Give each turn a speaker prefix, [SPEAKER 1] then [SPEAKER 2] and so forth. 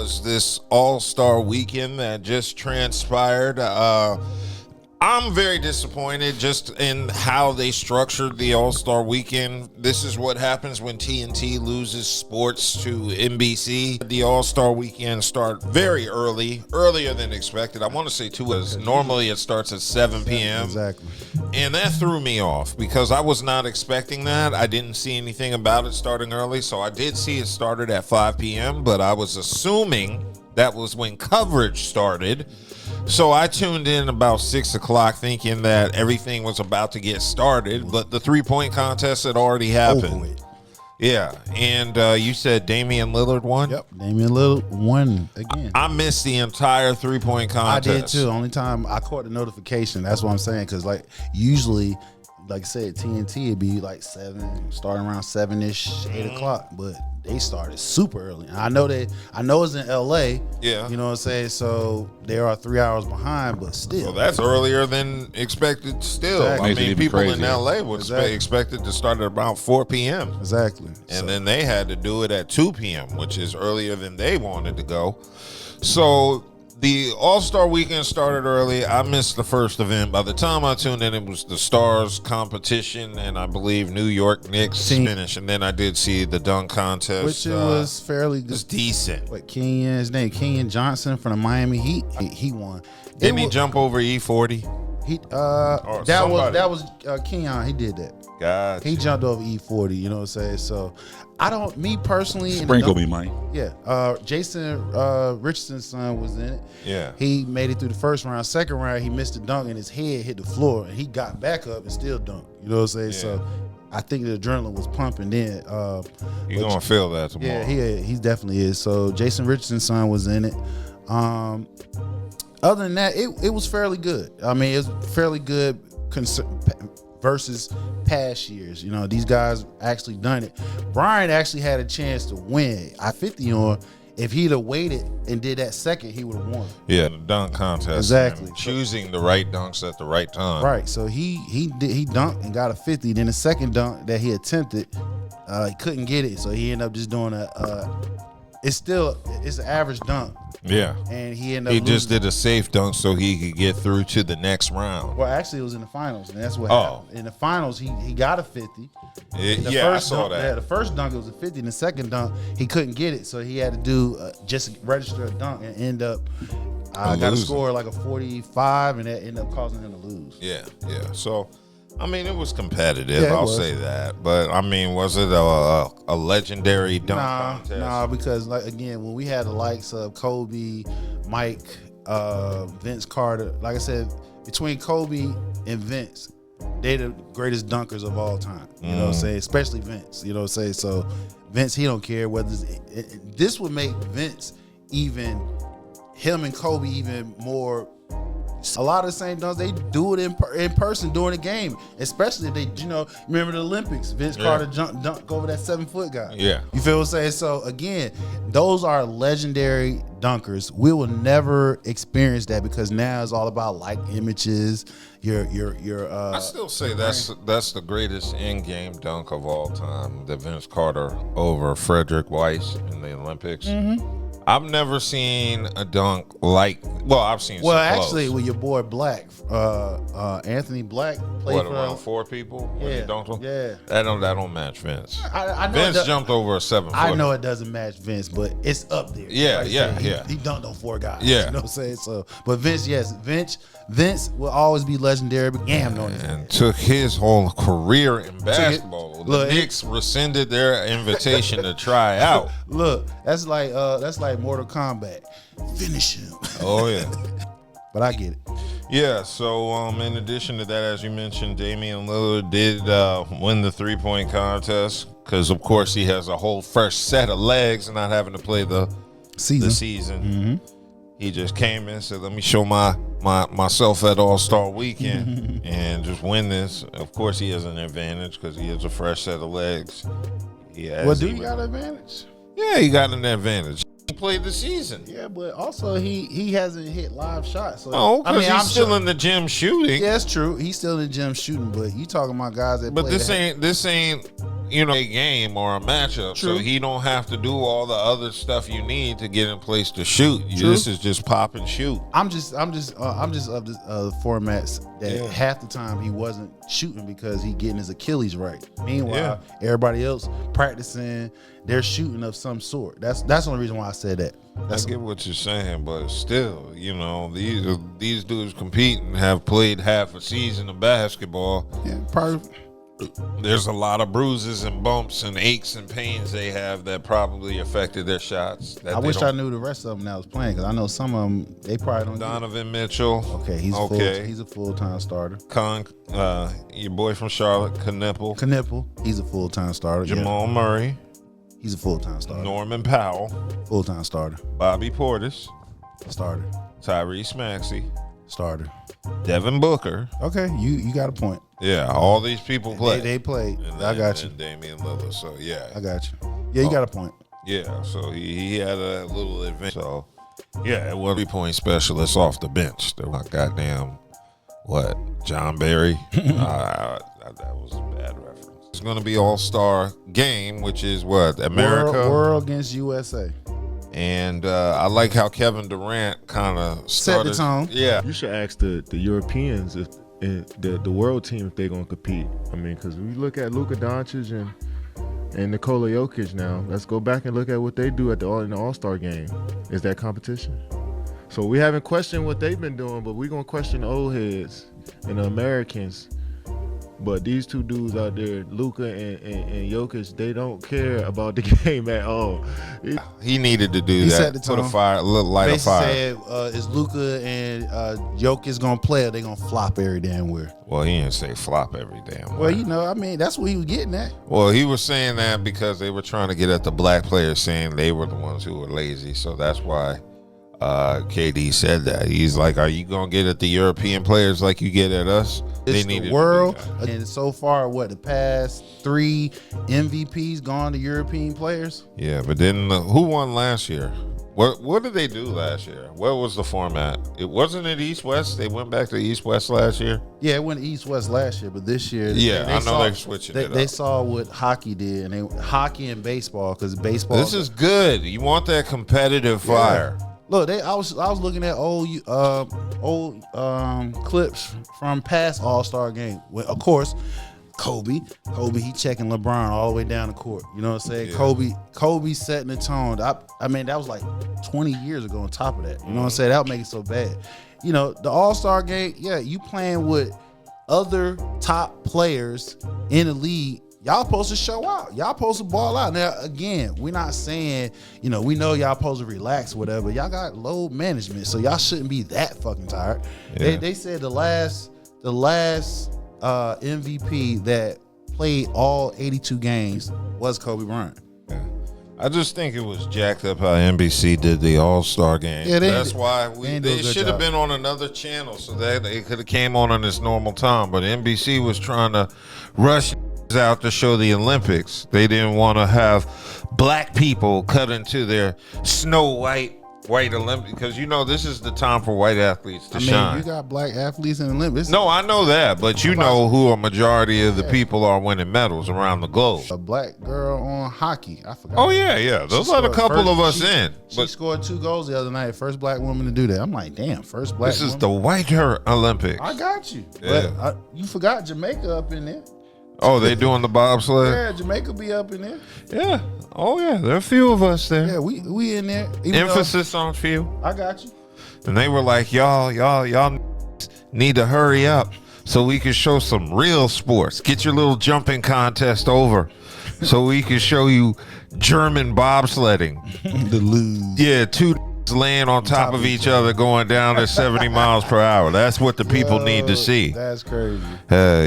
[SPEAKER 1] was this All-Star weekend that just transpired. I'm very disappointed just in how they structured the All-Star weekend. This is what happens when TNT loses sports to NBC. The All-Star weekend start very early, earlier than expected. I want to say 2 hours. Normally it starts at 7 p.m.
[SPEAKER 2] Exactly.
[SPEAKER 1] And that threw me off because I was not expecting that. I didn't see anything about it starting early. So I did see it started at 5 p.m., but I was assuming that was when coverage started. So I tuned in about 6 o'clock thinking that everything was about to get started, but the three-point contest had already happened. Yeah, and you said Damian Lillard won?
[SPEAKER 2] Yep, Damian Lillard won again.
[SPEAKER 1] I missed the entire three-point contest.
[SPEAKER 2] I did too. Only time I caught the notification. That's what I'm saying, because like usually, like I said, TNT it'd be like 7, starting around 7-ish, 8 o'clock, but they started super early. And I know it's in LA.
[SPEAKER 1] Yeah.
[SPEAKER 2] You know what I'm saying? So they are 3 hours behind, but still.
[SPEAKER 1] Well, that's earlier than expected still.
[SPEAKER 2] Exactly.
[SPEAKER 1] I mean, people in
[SPEAKER 3] crazy.
[SPEAKER 1] LA would expected to start at about 4 p.m.
[SPEAKER 2] Exactly.
[SPEAKER 1] And then they had to do it at 2 p.m., which is earlier than they wanted to go. So the All-Star weekend started early. I missed the first event. By the time I tuned in, it was the Stars competition, and I believe New York Knicks finish. And then I did see the dunk contest.
[SPEAKER 2] Which it was fairly good.
[SPEAKER 1] It was decent.
[SPEAKER 2] What, his name, Kenyon Johnson from the Miami Heat. He won.
[SPEAKER 1] Didn't he jump over E40?
[SPEAKER 2] That was Kenyon. He did that.
[SPEAKER 1] Gotcha.
[SPEAKER 2] He jumped over E40, you know what I'm saying? So me personally.
[SPEAKER 3] Sprinkle me, Mike.
[SPEAKER 2] Yeah. Jason Richardson's son was in it.
[SPEAKER 1] Yeah.
[SPEAKER 2] He made it through the first round. Second round, he missed a dunk and his head hit the floor and he got back up and still dunked. You know what I'm saying?
[SPEAKER 1] Yeah.
[SPEAKER 2] So I think the adrenaline was pumping then.
[SPEAKER 1] You're going to feel that tomorrow.
[SPEAKER 2] Yeah, he definitely is. So Jason Richardson's son was in it. Other than that, it was fairly good. I mean, it was fairly good versus past years. You know, these guys actually done it. Brian actually had a chance to win. I 50 on. If he'd have waited and did that second, he would have won.
[SPEAKER 1] Yeah, the dunk contest.
[SPEAKER 2] Exactly.
[SPEAKER 1] Choosing the right dunks at the right time.
[SPEAKER 2] Right. So he dunked and got a 50. Then the second dunk that he attempted, he couldn't get it. So he ended up just doing it's an average dunk.
[SPEAKER 1] Yeah.
[SPEAKER 2] And he ended up
[SPEAKER 1] He
[SPEAKER 2] losing.
[SPEAKER 1] just did a safe dunk so he could get through to the next round.
[SPEAKER 2] Well, actually, it was in the finals, and that's what happened. In the finals, he got a 50.
[SPEAKER 1] I saw that.
[SPEAKER 2] Yeah, the first dunk, it was a 50. And the second dunk, he couldn't get it, so he had to do just register a dunk and end up got to score like a 45, and that ended up causing him to lose.
[SPEAKER 1] Yeah. So, I mean, it was competitive.
[SPEAKER 2] Yeah,
[SPEAKER 1] I'll say that. But, I mean, was it a legendary dunk contest?
[SPEAKER 2] Nah, because, like, again, when we had the likes of Kobe, Mike, Vince Carter, like I said, between Kobe and Vince, they're the greatest dunkers of all time. You know what I'm saying? Especially Vince. You know what I'm saying? So, Vince, he don't care whether this would make Vince him and Kobe even more. A lot of the same dunks, they do it in person during the game, especially if they, remember the Olympics, Vince Carter dunked over that 7-foot guy.
[SPEAKER 1] Yeah.
[SPEAKER 2] You feel what I'm saying? So again, those are legendary dunkers. We will never experience that because now it's all about like images,
[SPEAKER 1] I still say that's the greatest in-game dunk of all time, the Vince Carter over Frederick Weiss in the Olympics. Mm-hmm. I've never seen a dunk I've seen some
[SPEAKER 2] actually, with your boy Black, Anthony Black played for
[SPEAKER 1] around 4 people when he dunked them?
[SPEAKER 2] Yeah.
[SPEAKER 1] That don't match Vince.
[SPEAKER 2] I know
[SPEAKER 1] Vince jumped over a 7-foot.
[SPEAKER 2] I know it doesn't match Vince, but it's up there.
[SPEAKER 1] Yeah.
[SPEAKER 2] He dunked on 4 guys.
[SPEAKER 1] Yeah.
[SPEAKER 2] You know what I'm saying? So, but Vince, yes, Vince will always be legendary, but
[SPEAKER 1] and took his whole career in basketball. The Knicks rescinded their invitation to try out.
[SPEAKER 2] Look, that's like Mortal Kombat. Finish him.
[SPEAKER 1] Oh yeah.
[SPEAKER 2] But I get it.
[SPEAKER 1] Yeah, so in addition to that, as you mentioned, Damian Lillard did win the three-point contest because, of course, he has a whole fresh set of legs and not having to play the season.
[SPEAKER 2] Mm-hmm.
[SPEAKER 1] He just came in and said, let me show myself at All-Star Weekend and just win this. Of course, he has an advantage because he has a fresh set of legs.
[SPEAKER 2] He got an advantage?
[SPEAKER 1] Yeah, he got an advantage. He played the season.
[SPEAKER 2] Yeah, but also he hasn't hit live shots. So,
[SPEAKER 1] I'm still in the gym shooting.
[SPEAKER 2] Yeah, that's true. He's still in the gym shooting, but you talking about guys that.
[SPEAKER 1] But this ain't a game or a matchup,
[SPEAKER 2] True.
[SPEAKER 1] so he don't have to do all the other stuff you need to get in place to shoot.
[SPEAKER 2] True.
[SPEAKER 1] This is just pop and shoot.
[SPEAKER 2] I'm just of the formats that half the time he wasn't shooting because he getting his Achilles right. Meanwhile, everybody else practicing their shooting of some sort. That's the only reason why I said that.
[SPEAKER 1] I get what you're saying, but still, these dudes compete and have played half a season of basketball.
[SPEAKER 2] Yeah, probably.
[SPEAKER 1] There's a lot of bruises and bumps and aches and pains they have that probably affected their shots.
[SPEAKER 2] I wish I knew the rest of them that was playing, because I know some of them, they probably don't.
[SPEAKER 1] Donovan Mitchell.
[SPEAKER 2] Okay, he's a full-time starter.
[SPEAKER 1] Your boy from Charlotte, Knipple,
[SPEAKER 2] he's a full-time starter.
[SPEAKER 1] Jamal Murray.
[SPEAKER 2] He's a full-time starter.
[SPEAKER 1] Norman Powell.
[SPEAKER 2] Full-time starter.
[SPEAKER 1] Bobby Portis.
[SPEAKER 2] Starter.
[SPEAKER 1] Tyrese Maxey.
[SPEAKER 2] Starter.
[SPEAKER 1] Devin Booker.
[SPEAKER 2] Okay, you got a point.
[SPEAKER 1] Yeah, all these people play.
[SPEAKER 2] They played. I got you.
[SPEAKER 1] And Damian Lillard. So yeah,
[SPEAKER 2] I got you. Yeah, you got a point.
[SPEAKER 1] Yeah, so he had a little advantage. So yeah, it was 3-point specialist off the bench. There was goddamn John Barry. That was a bad reference. It's going to be All-Star game, which is America
[SPEAKER 2] World against USA.
[SPEAKER 1] And I like how Kevin Durant kind of
[SPEAKER 2] set the tone.
[SPEAKER 1] Yeah,
[SPEAKER 3] you should ask the Europeans if the world team if they're gonna compete. I mean, because we look at Luka Doncic and Nikola Jokic now. Let's go back and look at what they do in the All-Star game. Is that competition? So we haven't questioned what they've been doing, but we're gonna question the old heads and the Americans. But these two dudes out there, Luka and Jokic, they don't care about the game at all.
[SPEAKER 1] He needed to do that.
[SPEAKER 2] Set the tone.
[SPEAKER 1] Put a little light of fire.
[SPEAKER 2] Said, is Luka and Jokic gonna play, or they gonna flop every damn where?
[SPEAKER 1] Well, he didn't say flop every damn
[SPEAKER 2] where.
[SPEAKER 1] Well,
[SPEAKER 2] that's what he was getting at.
[SPEAKER 1] Well, he was saying that because they were trying to get at the black players, saying they were the ones who were lazy. So that's why KD said that. He's like, are you gonna get at the European players like you get at us?
[SPEAKER 2] It's the world, and so far, the past 3 MVPs gone to European players?
[SPEAKER 1] Yeah, but then who won last year? What did they do last year? What was the format? It wasn't it East-West? They went back to East-West last year?
[SPEAKER 2] Yeah, it went East-West last year, but this year...
[SPEAKER 1] I know they're switching it up.
[SPEAKER 2] They saw what hockey did, and hockey and baseball, because baseball...
[SPEAKER 1] This is good. You want that competitive fire.
[SPEAKER 2] Look, I was looking at old clips from past All-Star game. Well, of course, Kobe, he checking LeBron all the way down the court. You know what I'm saying? Yeah. Kobe setting the tone. I mean, that was like 20 years ago on top of that. You know what I'm saying? That would make it so bad. The All-Star game, you playing with other top players in the league. Y'all supposed to show out. Y'all supposed to ball out. Now, again, we're not saying, we know y'all supposed to relax, whatever. Y'all got load management, so y'all shouldn't be that fucking tired. Yeah. They said the last MVP that played all 82 games was Kobe Bryant.
[SPEAKER 1] Yeah. I just think it was jacked up how NBC did the All-Star game. Yeah, that's why they should have been on another channel so that they could have came on this normal time. But NBC was trying to rush out to show the Olympics. They didn't want to have black people cut into their snow white Olympics, because this is the time for white athletes to shine.
[SPEAKER 2] You got black athletes in the Olympics.
[SPEAKER 1] No, I know that, but know who a majority of the people are winning medals around the globe.
[SPEAKER 2] A black girl on hockey, I forgot.
[SPEAKER 1] Oh yeah. Those are a couple of us in.
[SPEAKER 2] She scored 2 goals the other night. First black woman to do that. I'm like, damn, first black.
[SPEAKER 1] This is the whiter Olympics.
[SPEAKER 2] I got you. Yeah. But you forgot Jamaica up in there.
[SPEAKER 1] Oh, they doing the bobsled?
[SPEAKER 2] Yeah, Jamaica be up in there.
[SPEAKER 1] Yeah. Oh, yeah. There are a few of us there.
[SPEAKER 2] Yeah, we in there.
[SPEAKER 1] Emphasis on few.
[SPEAKER 2] I got you.
[SPEAKER 1] And they were like, y'all need to hurry up so we can show some real sports. Get your little jumping contest over so we can show you German bobsledding.
[SPEAKER 2] The lose.
[SPEAKER 1] Yeah, 2 laying on top of each other going down at 70 miles per hour. That's what the people need to see.
[SPEAKER 2] That's crazy.
[SPEAKER 1] Yeah.